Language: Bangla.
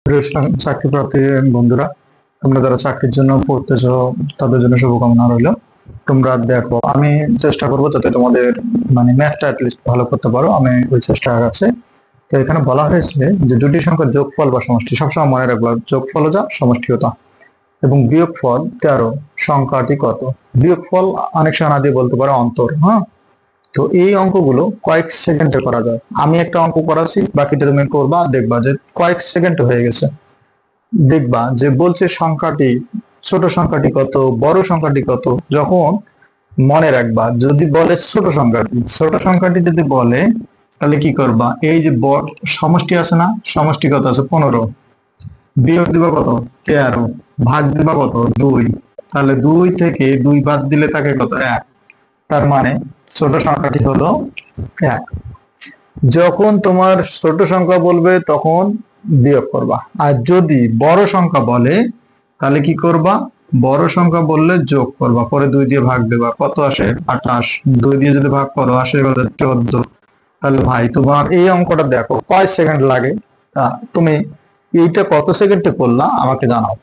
প্রিয় চাকরি প্রার্থী বন্ধুরা, তোমরা যারা চাকরির জন্য পড়তেছো তাদের জন্য শুভকামনা রইল। তোমরা দেখো, আমি চেষ্টা করবো যাতে তোমাদের ম্যাথটা অ্যাটলিস্ট ভালো করতে পারো, আমি ওই চেষ্টা আছে। তো এখানে বলা হয়েছে যে দুটি সংখ্যার যোগফল বা সমষ্টি, সবসময় মনে রাখবা যোগফল যা সমষ্টিও তা, এবং বিয়োগফল 13, সংখ্যাটি কত। বিয়োগফল অনেক সময় না দিয়ে বলতে পারো অন্তর, হ্যাঁ। তো এই অঙ্কগুলো কয়েক সেকেন্ডে করা যায়। আমি একটা অঙ্ক করাচ্ছি, বাকিটা তুমি করবা, দেখবা যে কয়েক সেকেন্ড হয়ে গেছে। দেখবা যে বলছে সংখ্যাটি, ছোট সংখ্যাটি কত, বড় সংখ্যাটি কত। যখন মনে রাখবা, যদি বলে ছোট সংখ্যাটি যদি বলে, তাহলে কি করবা, এই যে সমষ্টি আছে না, সমষ্টি কত আছে 15, বিয়োগ দিবা কত 13, ভাগ দিবা কত 2, তাহলে 2 থেকে 2 বাদ দিলে থাকে কত 1। তার মানে ছোট সংখ্যাটি হলো 1। যখন তোমার ছোট সংখ্যা বলবে তখন বিয়োগ করবা, আর যদি বড় সংখ্যা বলে তাহলে কি করবা, বড় সংখ্যা বললে যোগ করবা, পরে 2 দিয়ে ভাগ দেবা, কত আসে 28, 2 দিয়ে যদি ভাগ করো আসে 14। তাহলে ভাই তোমার এই অঙ্কটা দেখো কয় সেকেন্ড লাগে। তুমি এইটা কত সেকেন্ডে করলা আমাকে জানাও।